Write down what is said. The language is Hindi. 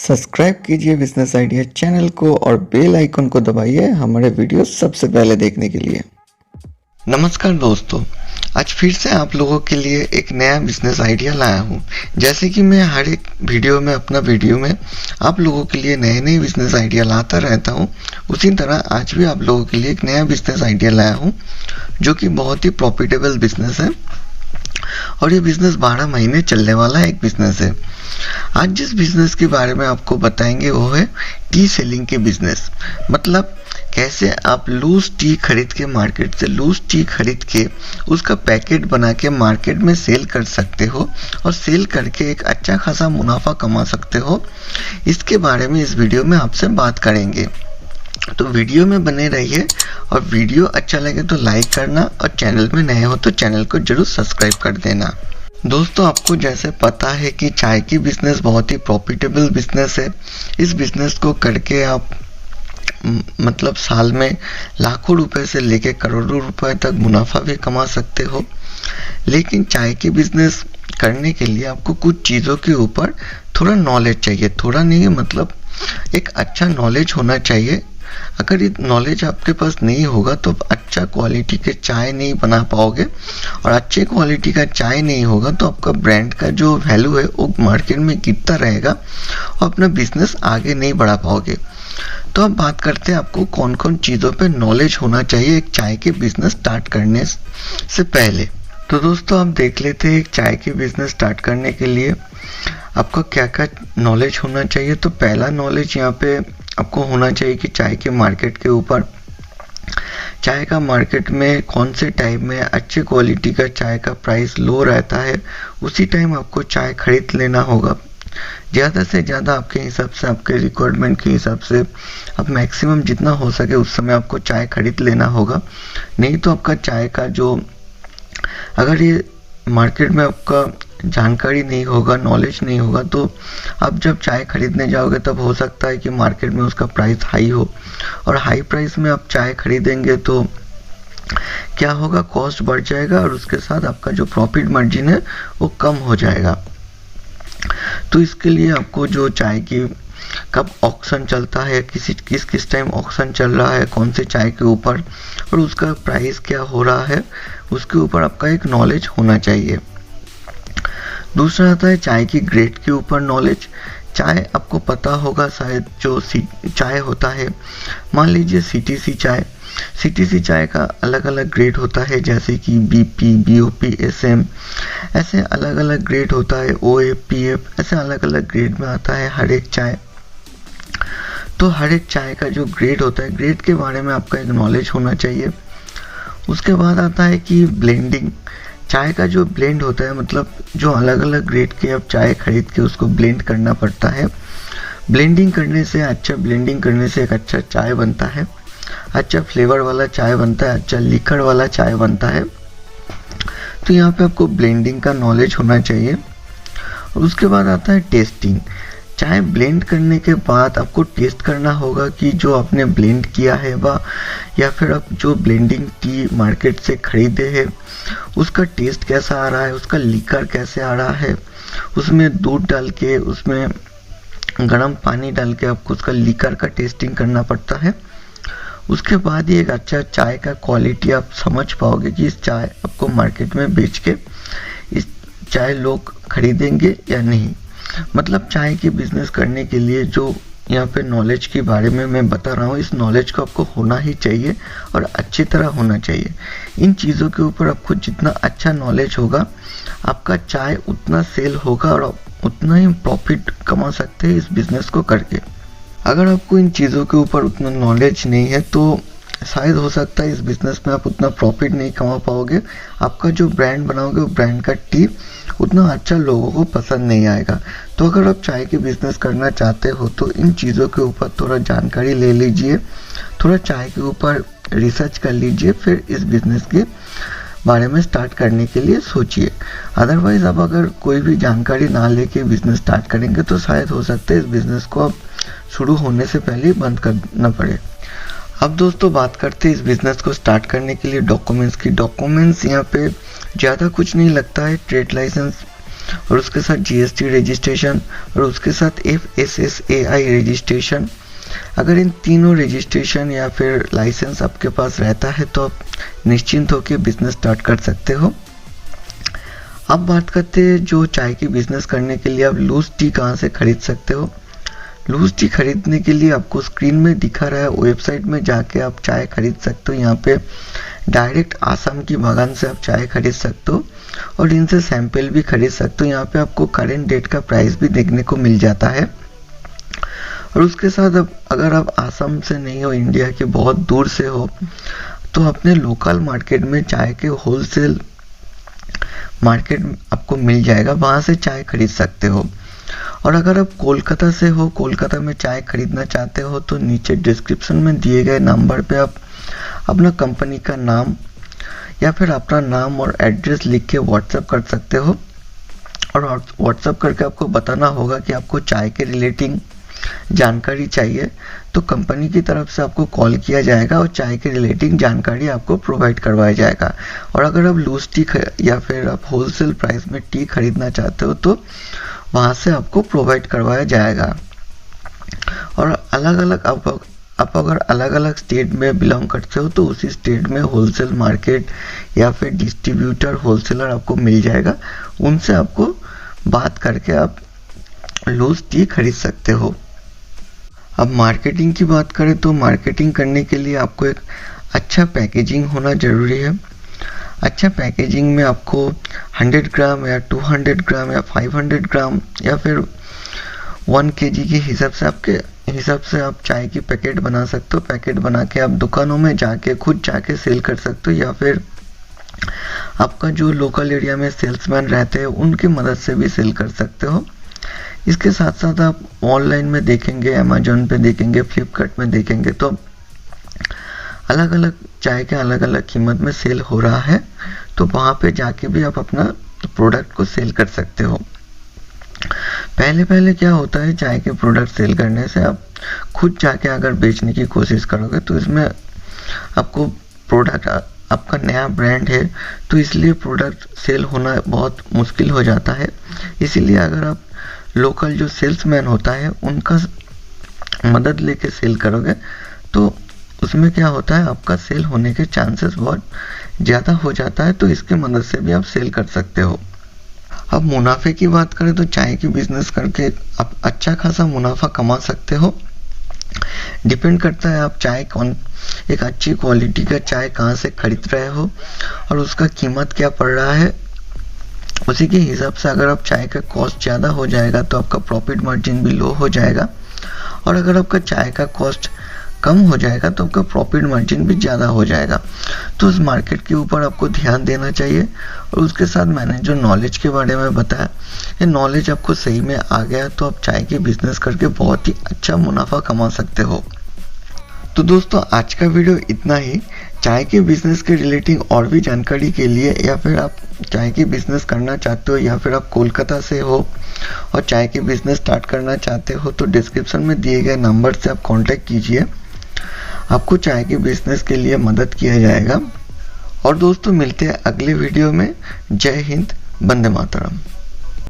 सब्सक्राइब कीजिए बिजनेस आइडिया चैनल को और बेल आइकन को दबाइए हमारे वीडियो सबसे पहले देखने के लिए। नमस्कार दोस्तों, आज फिर से आप लोगों के लिए एक नया बिजनेस आइडिया लाया हूँ। जैसे कि मैं हर एक अपना वीडियो में आप लोगों के लिए नए नए बिजनेस आइडिया लाता रहता हूँ, उसी तरह आज भी आप लोगों के लिए एक नया बिजनेस आइडिया लाया हूँ जो कि बहुत ही प्रॉफिटेबल बिजनेस है और ये बिजनेस 12 महीने चलने वाला एक बिजनेस है। आज जिस बिजनेस के बारे में आपको बताएंगे वो है टी सेलिंग के बिजनेस। मतलब कैसे आप लूज टी खरीद के मार्केट से लूज टी खरीद के उसका पैकेट बना के मार्केट में सेल कर सकते हो और सेल करके एक अच्छा खासा मुनाफा कमा सकते हो। इसके बारे में इस वीडियो में आपसे बात करेंगे, तो वीडियो में बने रहिए और वीडियो अच्छा लगे तो लाइक करना और चैनल में नए हो तो चैनल को जरूर सब्सक्राइब कर देना। दोस्तों, आपको जैसे पता है कि चाय की बिजनेस बहुत ही प्रॉफिटेबल बिजनेस है। इस बिजनेस को करके आप मतलब साल में लाखों रुपए से लेके करोड़ों रुपए तक मुनाफा भी कमा सकते हो। लेकिन चाय की बिजनेस करने के लिए आपको कुछ चीज़ों के ऊपर थोड़ा नॉलेज चाहिए। थोड़ा नहीं, मतलब एक अच्छा नॉलेज होना चाहिए। अगर ये नॉलेज आपके पास नहीं होगा तो अच्छा क्वालिटी के चाय नहीं बना पाओगे, और अच्छे क्वालिटी का चाय नहीं होगा तो आपका ब्रांड का जो वैल्यू है वो मार्केट में गिरता रहेगा और अपना बिजनेस आगे नहीं बढ़ा पाओगे। तो अब बात करते हैं आपको कौन कौन चीज़ों पे नॉलेज होना चाहिए एक चाय के बिजनेस स्टार्ट करने से पहले। तो दोस्तों, आप देख लेते हैं एक चाय की बिजनेस स्टार्ट करने के लिए आपका क्या क्या नॉलेज होना चाहिए। तो पहला नॉलेज यहाँ पे आपको होना चाहिए कि चाय के मार्केट के ऊपर, चाय का मार्केट में कौन से टाइम में अच्छे क्वालिटी का चाय का प्राइस लो रहता है, उसी टाइम आपको चाय खरीद लेना होगा। ज़्यादा से ज़्यादा आपके हिसाब से, आपके रिक्वायरमेंट के हिसाब से आप मैक्सिमम जितना हो सके उस समय आपको चाय खरीद लेना होगा। नहीं तो आपका चाय का जो, अगर ये मार्केट में आपका जानकारी नहीं होगा, नॉलेज नहीं होगा, तो आप जब चाय खरीदने जाओगे तब हो सकता है कि मार्केट में उसका प्राइस हाई हो, और हाई प्राइस में आप चाय खरीदेंगे तो क्या होगा, कॉस्ट बढ़ जाएगा और उसके साथ आपका जो प्रॉफिट मार्जिन है वो कम हो जाएगा। तो इसके लिए आपको जो चाय की कब ऑक्शन चलता है, किस टाइम ऑक्शन चल रहा है, कौन से चाय के ऊपर और उसका प्राइस क्या हो रहा है, उसके ऊपर आपका एक नॉलेज होना चाहिए। दूसरा आता है चाय की ग्रेड के ऊपर नॉलेज। चाय आपको पता होगा शायद, जो चाय होता है, मान लीजिए सीटीसी चाय का अलग अलग ग्रेड होता है, जैसे कि बीपी, बीओपी, एसएम, ऐसे अलग अलग ग्रेड होता है, ओए, पीएफ, ऐसे अलग अलग ग्रेड में आता है हर एक चाय। तो हर एक चाय का जो ग्रेड होता है, ग्रेड के बारे में आपका एक नॉलेज होना चाहिए। उसके बाद आता है कि ब्लेंडिंग, चाय का जो ब्लेंड होता है, मतलब जो अलग अलग ग्रेड के आप चाय खरीद के उसको ब्लेंड करना पड़ता है। ब्लेंडिंग करने से एक अच्छा चाय बनता है, अच्छा फ्लेवर वाला चाय बनता है, अच्छा लिकर वाला चाय बनता है। तो यहाँ पे आपको ब्लेंडिंग का नॉलेज होना चाहिए। और उसके बाद आता है टेस्टिंग। चाय ब्लेंड करने के बाद आपको टेस्ट करना होगा कि जो आपने ब्लेंड किया है या फिर आप जो ब्लेंडिंग टी मार्केट से खरीदे हैं उसका टेस्ट कैसा आ रहा है, उसका लिकर कैसे आ रहा है। उसमें दूध डाल के, उसमें गर्म पानी डाल के आपको उसका लिकर का टेस्टिंग करना पड़ता है। उसके बाद ही एक अच्छा चाय का क्वालिटी आप समझ पाओगे कि इस चाय आपको मार्केट में बेच के इस चाय लोग खरीदेंगे या नहीं। मतलब चाय की बिजनेस करने के लिए जो यहाँ पे नॉलेज के बारे में मैं बता रहा हूँ, इस नॉलेज को आपको होना ही चाहिए और अच्छी तरह होना चाहिए। इन चीज़ों के ऊपर आपको जितना अच्छा नॉलेज होगा, आपका चाय उतना सेल होगा और आप उतना ही प्रॉफिट कमा सकते हैं इस बिजनेस को करके। अगर आपको इन चीज़ों के ऊपर उतना नॉलेज नहीं है तो शायद हो सकता है इस बिजनेस में आप उतना प्रॉफिट नहीं कमा पाओगे। आपका जो ब्रांड बनाओगे वो ब्रांड का टी उतना अच्छा लोगों को पसंद नहीं आएगा। तो अगर आप चाय की बिजनेस करना चाहते हो तो इन चीज़ों के ऊपर थोड़ा जानकारी ले लीजिए, थोड़ा चाय के ऊपर रिसर्च कर लीजिए, फिर इस बिजनेस के बारे में स्टार्ट करने के लिए सोचिए। अदरवाइज आप अगर कोई भी जानकारी ना लेके बिजनेस स्टार्ट करेंगे तो शायद हो सकता है इस बिजनेस को आप शुरू होने से पहले बंद करना पड़े। अब दोस्तों, बात करते हैं इस बिजनेस को स्टार्ट करने के लिए डॉक्यूमेंट्स की। डॉक्यूमेंट्स यहाँ पे ज़्यादा कुछ नहीं लगता है। ट्रेड लाइसेंस और उसके साथ GST रजिस्ट्रेशन और उसके साथ FSSAI रजिस्ट्रेशन। अगर इन तीनों रजिस्ट्रेशन या फिर लाइसेंस आपके पास रहता है तो आप निश्चिंत होकर बिजनेस स्टार्ट कर सकते हो। अब बात करते हैं जो चाय की बिजनेस करने के लिए आप लूज टी कहाँ से खरीद सकते हो। लूज टी खरीदने के लिए आपको स्क्रीन में दिखा रहा है वेबसाइट में जाके आप चाय खरीद सकते हो। यहाँ पे डायरेक्ट आसाम की बागान से आप चाय खरीद सकते हो और इनसे सैंपल भी खरीद सकते हो। यहाँ पे आपको करेंट डेट का प्राइस भी देखने को मिल जाता है। और उसके साथ अब अगर आप आसाम से नहीं हो, इंडिया के बहुत दूर से हो, तो अपने लोकल मार्केट में चाय के होलसेल मार्केट आपको मिल जाएगा, वहाँ से चाय खरीद सकते हो। और अगर आप कोलकाता से हो, कोलकाता में चाय खरीदना चाहते हो, तो नीचे डिस्क्रिप्शन में दिए गए नंबर पे आप अपना कंपनी का नाम या फिर अपना नाम और एड्रेस लिख के व्हाट्सएप कर सकते हो। और व्हाट्सएप करके आपको बताना होगा कि आपको चाय के रिलेटिंग जानकारी चाहिए, तो कंपनी की तरफ से आपको कॉल किया जाएगा और चाय के रिलेटिंग जानकारी आपको प्रोवाइड करवाया जाएगा। और अगर आप लूज टी या फिर आप होलसेल प्राइस में टी खरीदना चाहते हो तो वहाँ से आपको प्रोवाइड करवाया जाएगा। और अलग अलग आप अगर अलग अलग स्टेट में बिलोंग करते हो तो उसी स्टेट में होलसेल मार्केट या फिर डिस्ट्रीब्यूटर होलसेलर आपको मिल जाएगा, उनसे आपको बात करके आप लूज टी खरीद सकते हो। अब मार्केटिंग की बात करें तो मार्केटिंग करने के लिए आपको एक अच्छा पैकेजिंग होना ज़रूरी है। अच्छा पैकेजिंग में आपको 100 ग्राम या 200 ग्राम या 500 ग्राम या फिर 1 kg के हिसाब से आपके हिसाब से आप चाय की पैकेट बना सकते हो। पैकेट बना के आप दुकानों में जाके खुद जाके सेल कर सकते हो या फिर आपका जो लोकल एरिया में सेल्समैन रहते हैं उनकी मदद से भी सेल कर सकते हो। इसके साथ साथ आप ऑनलाइन में देखेंगे, अमेजोन पे देखेंगे, फ्लिपकार्ट में देखेंगे तो अलग अलग चाय के अलग अलग कीमत में सेल हो रहा है, तो वहाँ पे जाके भी आप अपना प्रोडक्ट को सेल कर सकते हो। पहले क्या होता है, चाय के प्रोडक्ट सेल करने से आप खुद जाके अगर बेचने की कोशिश करोगे तो इसमें आपको प्रोडक्ट आपका नया ब्रांड है तो इसलिए प्रोडक्ट सेल होना बहुत मुश्किल हो जाता है। इसीलिए अगर आप लोकल जो सेल्समैन होता है उनका मदद लेके सेल करोगे तो उसमें क्या होता है, आपका सेल होने के चांसेस बहुत ज़्यादा हो जाता है, तो इसकी मदद से भी आप सेल कर सकते हो। अब मुनाफे की बात करें तो चाय की बिजनेस करके आप अच्छा खासा मुनाफा कमा सकते हो। डिपेंड करता है आप चाय एक अच्छी क्वालिटी का चाय कहाँ से खरीद रहे हो और उसका कीमत क्या पड़ रहा है। उसी के हिसाब से अगर आप चाय का कॉस्ट ज़्यादा हो जाएगा तो आपका प्रॉफिट मार्जिन भी लो हो जाएगा, और अगर आपका चाय का कॉस्ट कम हो जाएगा तो आपका प्रॉफिट मार्जिन भी ज़्यादा हो जाएगा। तो उस मार्केट के ऊपर आपको ध्यान देना चाहिए। और उसके साथ मैंने जो नॉलेज के बारे में बताया, ये नॉलेज आपको सही में आ गया तो आप चाय की बिजनेस करके बहुत ही अच्छा मुनाफा कमा सकते हो। तो दोस्तों आज का वीडियो इतना ही। चाय के बिजनेस के रिलेटिंग और भी जानकारी के लिए या फिर आप चाय की बिजनेस करना चाहते हो या फिर आप कोलकाता से हो और चाय की बिजनेस स्टार्ट करना चाहते हो तो डिस्क्रिप्शन में दिए गए नंबर से आप कांटेक्ट कीजिए, आपको चाय की बिजनेस के लिए मदद किया जाएगा। और दोस्तों मिलते हैं अगले वीडियो में। जय हिंद, वंदे मातरम।